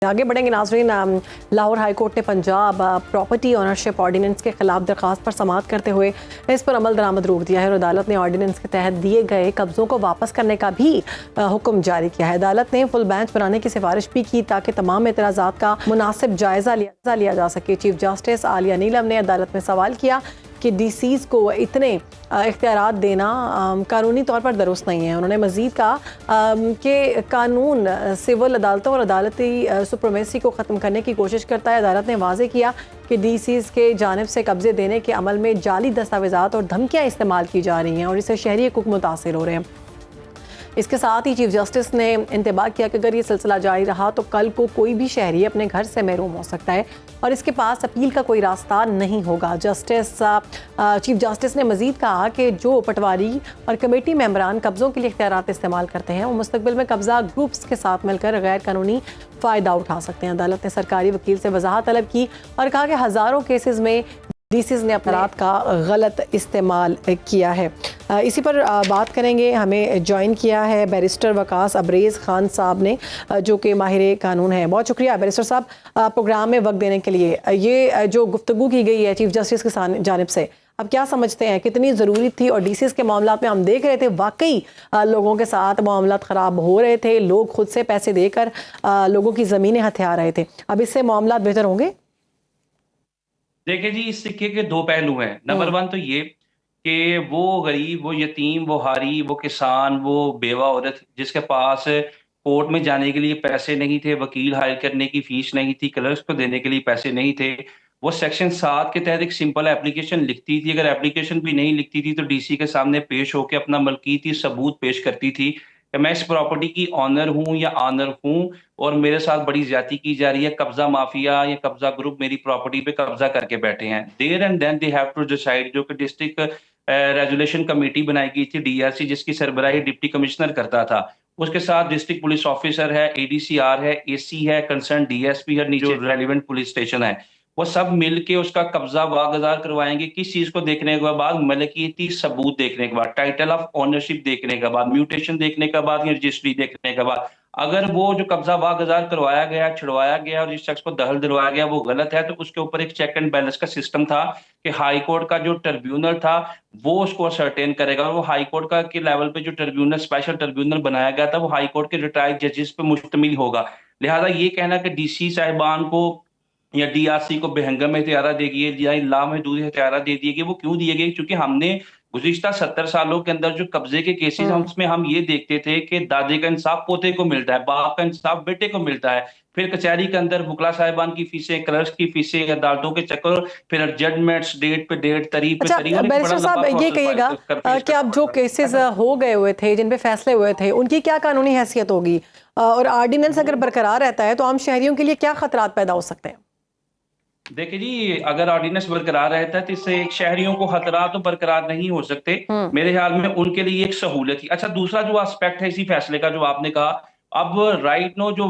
आगे बढ़ेंगे नाज़रीन। लाहौर हाई कोर्ट ने पंजाब प्रॉपर्टी ओनरशिप ऑर्डिनेंस के खिलाफ दरखास्त पर समाअत करते हुए इस पर अमल दरामद रोक दिया है और अदालत ने ऑर्डिनेंस के तहत दिए गए कब्जों को वापस करने का भी हुक्म जारी किया है। अदालत ने फुल बेंच बनाने की सिफारिश भी की ताकि तमाम एतराज़ात का मुनासिब जायज़ा लिया जा सके। चीफ जस्टिस आलिया नीलम ने अदालत में सवाल किया कि डीसीज़ को इतने इख्तियारात देना कानूनी तौर पर दुरुस्त नहीं है। उन्होंने मज़ीद कहा कि कानून सिविल अदालतों और अदालती सुप्रीमेसी को ख़त्म करने की कोशिश करता है। अदालत ने वाज़े किया कि डीसीज़ के जानिब से कब्ज़े देने के अमल में जाली दस्तावेज़ात और धमकियाँ इस्तेमाल की जा रही हैं और इससे शहरी हकूक़ मुतासिर हो रहे हैं। इसके साथ ही चीफ जस्टिस ने इंतबाह किया कि अगर ये सिलसिला जारी रहा तो कल को कोई भी शहरी अपने घर से महरूम हो सकता है और इसके पास अपील का कोई रास्ता नहीं होगा। चीफ जस्टिस ने मजीद कहा कि जो पटवारी और कमेटी मेंबरान कब्ज़ों के लिए इख्तियारात इस्तेमाल करते हैं वो मुस्तकबिल में कब्ज़ा ग्रुप्स के साथ मिलकर गैर कानूनी फ़ायदा उठा सकते हैं। अदालत ने सरकारी वकील से वजाहत तलब की और कहा कि हज़ारों केसेस में डीसीज़ ने अपराध का गलत इस्तेमाल किया है। इसी पर बात करेंगे। हमें ज्वाइन किया है बैरिस्टर वकास अबरेज़ खान साहब ने, जो कि माहिर कानून है। बहुत शुक्रिया बैरिस्टर साहब प्रोग्राम में वक्त देने के लिए। ये जो गुफ्तगू की गई है चीफ जस्टिस की जानिब से, अब क्या समझते हैं कितनी ज़रूरी थी? और डीसीज़ के मामला में हम देख रहे थे वाकई लोगों के साथ मामला ख़राब हो रहे थे, लोग खुद से पैसे देकर लोगों की ज़मीनें हथिया रहे थे। अब इससे मामला बेहतर होंगे? देखिए जी, इस सिक्के के दो पहलू हैं। नंबर वन तो ये कि वो गरीब, वो यतीम, वो हारी, वो किसान, वो बेवा औरत जिसके पास कोर्ट में जाने के लिए पैसे नहीं थे, वकील हायर करने की फीस नहीं थी, क्लर्क्स को देने के लिए पैसे नहीं थे, वो सेक्शन 7 के तहत एक सिंपल एप्लीकेशन लिखती थी। अगर एप्लीकेशन भी नहीं लिखती थी तो डीसी के सामने पेश होकर अपना मलकीती सबूत पेश करती थी कि मैं इस प्रॉपर्टी की ऑनर हूँ या ऑनर हूँ और मेरे साथ बड़ी ज्यादती की जा रही है, कब्जा माफिया या कब्जा ग्रुप मेरी प्रॉपर्टी पे कब्जा करके बैठे हैं। There and then they have to decide, जो कि डिस्ट्रिक्ट रेजुलेशन कमेटी बनाई गई थी डीआरसी, जिसकी सरबराही डिप्टी कमिश्नर करता था। उसके साथ डिस्ट्रिक्ट पुलिस ऑफिसर है, एडीसीआर है, एसी है, कंसर्न डीएसपी है, नीचे रेलिवेंट पुलिस स्टेशन है, वो सब मिलके उसका कब्जा वागुजार करवाएंगे। किस चीज को देखने के बाद? मलकियती सबूत देखने के बाद, टाइटल ऑफ ओनरशिप देखने के बाद, म्यूटेशन देखने के बाद या रजिस्ट्री देखने के बाद। अगर वो जो कब्जा वागुजार करवाया गया, छुड़वाया गया और जिस शख्स को दखल दिलवाया गया वो गलत है, तो उसके ऊपर एक चेक एंड बैलेंस का सिस्टम था कि हाई कोर्ट का जो ट्रिब्यूनल था वो उसको सर्टेन करेगा। और वो हाई कोर्ट का के लेवल पे जो ट्रिब्यूनल, स्पेशल ट्रिब्यूनल बनाया गया था, वो हाई कोर्ट के रिटायर्ड जजेस पे मुश्तमिल होगा। लिहाजा ये कहना कि डीसी साहिबान को या डीआरसी को बेहंगम हथियारा दे दिए या लामहदूद हथियारा दे दिए गए, वो क्यों दिए गए? क्योंकि हमने गुज़िश्ता 70 सालों के अंदर जो कब्जे के केसेस हैं उसमें हम ये देखते थे कि दादे का इंसाफ पोते को मिलता है, बाप का इंसाफ बेटे को मिलता है, फिर कचहरी के अंदर वकला साहिबान की फीसें, क्लर्क्स की फीसें, अदालतों के चक्कर, फिर जजमेंट्स डेट पे डेट, तारीख पे तारीख। बैरिस्टर साहब ये कहिएगा कि अब जो केसेस हो गए हुए थे, जिन पे फैसले हुए थे, उनकी क्या कानूनी हैसियत होगी? और ऑर्डिनेंस अगर बरकरार रहता है तो आम शहरियों के लिए क्या खतरात पैदा हो सकते हैं? देखिए जी, अगर ऑर्डिनेंस बरकरार रहता है तो इससे एक शहरियों को खतरा तो बरकरार नहीं हो सकते। मेरे ख्याल में उनके लिए एक सहूलियत ही। अच्छा, दूसरा जो एस्पेक्ट है इसी फैसले का जो आपने कहा, अब राइट नो जो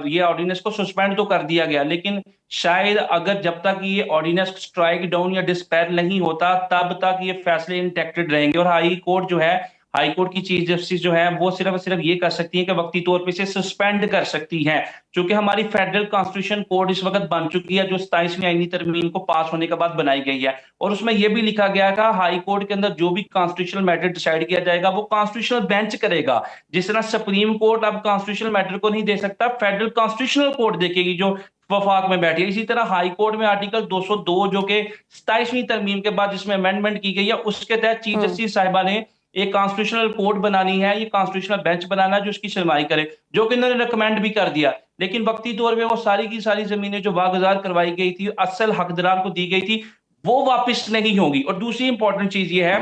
ये ऑर्डिनेंस को सस्पेंड तो कर दिया गया, लेकिन शायद अगर जब तक ये ऑर्डिनेंस स्ट्राइक डाउन या डिस्पैल नहीं होता तब तक ये फैसले इंटेक्टेड रहेंगे। और हाई कोर्ट जो है, हाई कोर्ट की चीफ जस्टिस जो है वो सिर्फ सिर्फ ये कर सकती है कि वक्ती तौर पे इसे सस्पेंड कर सकती है। क्योंकि हमारी फेडरल कॉन्स्टिट्यूशन कोड इस वक्त बन चुकी है जो 27वीं आईनी तरमीम को पास होने के बाद बनाई गई है, और उसमें यह भी लिखा गया था हाई कोर्ट के अंदर जो भी कॉन्स्टिट्यूशनल मैटर डिसाइड किया जाएगा वो कॉन्स्टिट्यूशनल बेंच करेगा। जिस तरह सुप्रीम कोर्ट अब कॉन्स्टिट्यूशनल मैटर को नहीं दे सकता, फेडरल कॉन्स्टिट्यूशनल कोर्ट देखेगी जो वफाक में बैठी है। इसी तरह हाई कोर्ट में आर्टिकल 202 जो कि 27वीं तरमीम के बाद जिसमें अमेंडमेंट की गई है, उसके तहत चीफ जस्टिस साहिबा ने एक कॉन्स्टिट्यूशनल कोर्ट बनानी है, ये कॉन्स्टिट्यूशनल बेंच बनाना जो इसकी सुनवाई करे, जो कि इन्होंने रिकमेंड भी कर दिया। लेकिन वक्ती तौर पे वो सारी की सारी जमीनें जो वागुजार करवाई गई थी, असल हकदार को दी गई थी, वो वापस नहीं होंगी। और दूसरी इंपॉर्टेंट चीज ये है,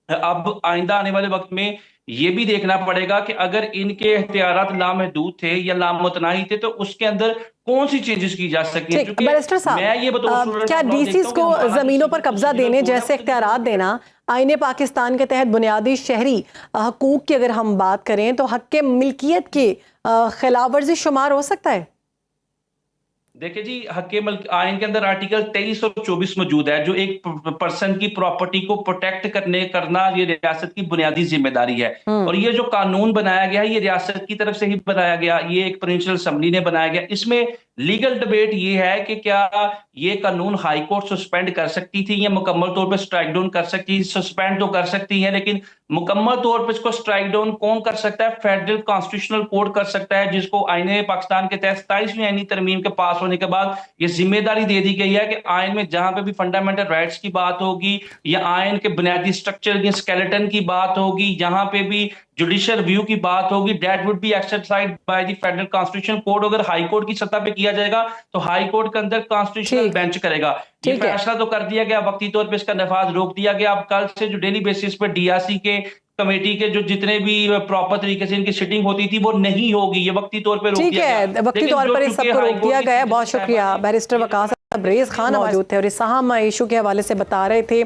अब आइंदा आने वाले वक्त में ये भी देखना पड़ेगा कि अगर इनके इख्तियारात लामहदूद थे या लामुतनाही थे तो उसके अंदर कौन सी चेंजेस की जा सकती हैं। बैरिस्टर साहब, क्या डीसीज को जमीनों पर कब्जा देने जैसे इख्तियारात देना आईने पाकिस्तान के तहत बुनियादी शहरी हकूक की अगर हम बात करें तो हक के मिल्कियत की खिलाफ वर्जी शुमार हो सकता है? देखिए जी, हक़ मल्क आइन के अंदर आर्टिकल 23 और 24 मौजूद है, जो एक पर्सन की प्रॉपर्टी को प्रोटेक्ट करना ये रियासत की बुनियादी जिम्मेदारी है। और ये जो कानून बनाया गया है ये रियासत की तरफ से ही बनाया गया, ये एक प्रोविंशियल असेंबली ने बनाया गया। इसमें लीगल डिबेट ये है कि क्या ये कानून हाई कोर्ट सस्पेंड कर सकती थी या मुकम्मल तौर पे स्ट्राइक डाउन कर सकती, सस्पेंड तो कर सकती है, लेकिन मुकम्मल तौर पे इसको स्ट्राइक डाउन कौन कर सकता है? फेडरल कॉन्स्टिट्यूशनल कोर्ट कर सकता है, जिसको आईने पाकिस्तान के तहत 27वीं आईनी तरमीम के पास होने के बाद ये जिम्मेदारी दे दी गई है कि आइन में जहां पे भी फंडामेंटल राइट्स की बात होगी या आइन के बुनियादी स्ट्रक्चर या स्केलेटन की बात होगी, जहां पे भी जुडिशियल रिव्यू की बात होगी, that would be exercised by the federal constitution court. अगर हाई कोर्ट की सतह पे किया जाएगा तो हाई कोर्ट के अंदर कॉन्स्टिट्यूशनल ठीक बेंच करेगा। ये ठीक है फैसला तो कर दिया गया, वक्ती तौर पे इसका नफाज रोक दिया गया। अब कल से जो डेली बेसिस पे डीआरसी के कमेटी के जो जितने भी प्रॉपर तरीके से इनकी सिटिंग होती थी वो नहीं होगी, ये वक्ती तौर पे रोक ठीक दिया है, गया। वक्ती लेकिन तौर जो पर इस चूंकि सबको हाई रोक कोर्ट दिया की गया है। चीफ बहुत जस्टिस शुक्रिया। साहिबा ने बैरिस्टर वकास तबरेज़ खान मौजूद थे और इस अहम इशू के हवाले से बता रहे थे।